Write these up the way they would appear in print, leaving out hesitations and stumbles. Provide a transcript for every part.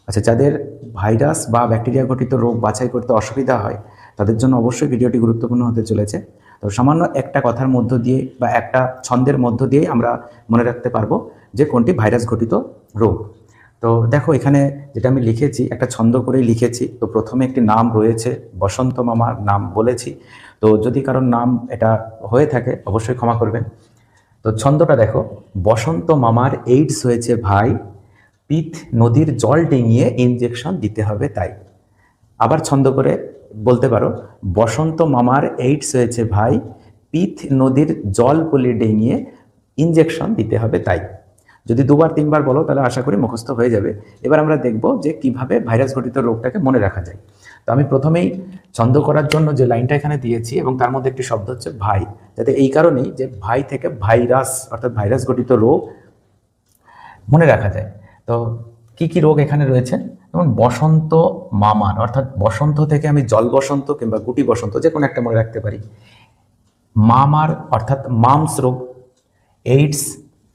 আচ্ছা, যাদের ভাইরাস বা ব্যাকটেরিয়া ঘটিত রোগ বাছাই করতে অসুবিধা হয় তাদের জন্য অবশ্যই ভিডিওটি গুরুত্বপূর্ণ হতে চলেছে। তো সামান্য একটা কথার মধ্য দিয়ে বা একটা ছন্দের মধ্য দিয়েই আমরা মনে রাখতে পারবো যে কোনটি ভাইরাস ঘটিত রোগ। তো দেখো, এখানে যেটা আমি লিখেছি একটা ছন্দ করেই লিখেছি। তো প্রথমে একটি নাম রয়েছে, বসন্ত মামার নাম বলেছি। তো যদি কারোর নাম এটা হয়ে থাকে অবশ্যই ক্ষমা করবেন। তো ছন্দটা দেখো, বসন্ত মামার এইডস হয়েছে ভাই, পিত নদীর জল ডিঙিয়ে ইনজেকশন দিতে হবে তাই। আবার ছন্দ করে বলতে পারো, বসন্ত মামার এইডস হয়েছে ভাই, পিত নদীর জল পলি ডিঙিয়ে ইনজেকশন দিতে হবে তাই। যদি দুবার তিনবার বলো তাহলে আশা করি মুখস্থ হয়ে যাবে। এবার আমরা দেখব যে কিভাবে ভাইরাস ঘটিত রোগটাকে মনে রাখা যায়। তো আমি প্রথমেই ছন্দ করার জন্য যে লাইনটা এখানে দিয়েছি এবং তার মধ্যে একটি শব্দ হচ্ছে ভাই, যাতে এই কারণেই যে ভাই থেকে ভাইরাস অর্থাৎ ভাইরাস ঘটিত রোগ মনে রাখা যায়। তো কি কি রোগ এখানে রয়েছে, যেমন বসন্ত মামার অর্থাৎ বসন্ত থেকে আমি জল বসন্ত কিংবা গুটি বসন্ত যে কোনো একটা মনে রাখতে পারি। মামার অর্থাৎ মামস রোগ, এইডস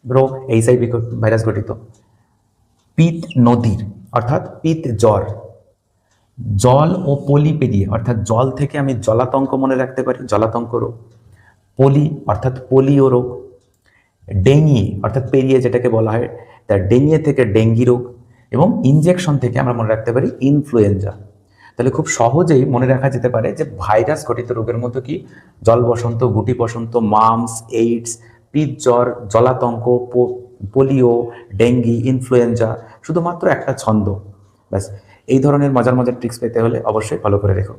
রোগ এইচআইভি ভাইরাস ঘটিত। পিত নদীর অর্থাৎ পিত জ্বর, জল ও পলি পেরিয়ে অর্থাৎ জল থেকে আমি জলাতঙ্ক মনে রাখতে পারি, জলাতঙ্ক রোগ। পলি অর্থাৎ পোলিও রোগ। ডেঙ্গি অর্থাৎ পেরিয়ে যেটাকে বলা হয় তার ডেঙ্গি থেকে ডেঙ্গি রোগ। এবং ইনজেকশন থেকে আমরা মনে রাখতে পারি ইনফ্লুয়েঞ্জা। তাহলে খুব সহজেই মনে রাখা যেতে পারে যে ভাইরাস ঘটিত রোগের মধ্যে কি জল বসন্ত, গুটি বসন্ত, মামস, এইডস, পিত জ্বর, জলাতঙ্ক, পোলিও, ডেঙ্গি, ইনফ্লুয়েঞ্জা, শুধুমাত্র একটা ছন্দ। ব্যাস, এই ধরনের মজার মজার ট্রিক্স পেতে হলে অবশ্যই ফলো করে রেখো।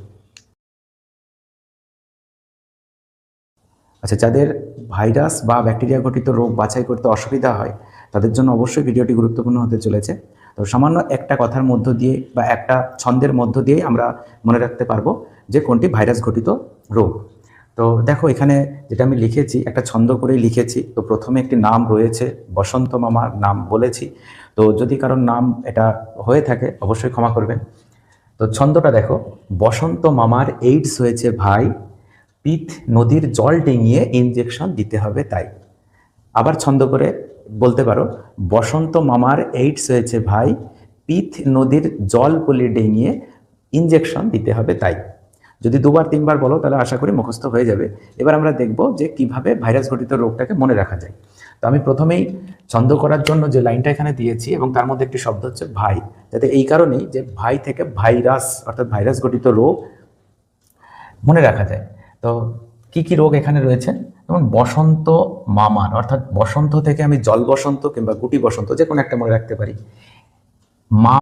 আচ্ছা, যাদের ভাইরাস বা ব্যাকটেরিয়া ঘটিত রোগ বাছাই করতে অসুবিধা হয় তাদের জন্য অবশ্যই ভিডিওটি গুরুত্বপূর্ণ হতে চলেছে। তো সামান্য একটা কথার মধ্য দিয়ে বা একটা ছন্দের মধ্য দিয়েই আমরা মনে রাখতে পারবো যে কোনটি ভাইরাস ঘটিত রোগ। তো দেখো, এখানে যেটা আমি লিখেছি একটা ছন্দ করেই লিখেছি। তো প্রথমে একটি নাম রয়েছে, বসন্ত মামার নাম বলেছি। তো যদি কারোর নাম এটা হয়ে থাকে অবশ্যই ক্ষমা করবেন। তো ছন্দটা দেখো, বসন্ত মামার এইডস হয়েছে ভাই, পিত নদীর জল ডিঙিয়ে ইনজেকশন দিতে হবে তাই। আবার ছন্দ করে বলতে পারো, বসন্ত মামার এইডস হয়েছে ভাই, পিত নদীর জল পলি ডিঙিয়ে ইনজেকশন দিতে হবে তাই। যদি দুবার তিনবার বলো তাহলে আশা করি মুখস্থ হয়ে যাবে। এবার আমরা দেখব যে কিভাবে ভাইরাস ঘটিত রোগটাকে মনে রাখা যায়। তো আমি প্রথমেই ছন্দ করার জন্য যে লাইনটা এখানে দিয়েছি এবং তার মধ্যে একটি শব্দ হচ্ছে ভাই, যাতে এই কারণেই যে ভাই থেকে ভাইরাস অর্থাৎ ভাইরাস ঘটিত রোগ মনে রাখা যায়। তো কি কি রোগ এখানে রয়েছে, যেমন বসন্ত মামার অর্থাৎ বসন্ত থেকে আমি জল বসন্ত কিংবা গুটি বসন্ত যে কোনো একটা মনে রাখতে পারি। মা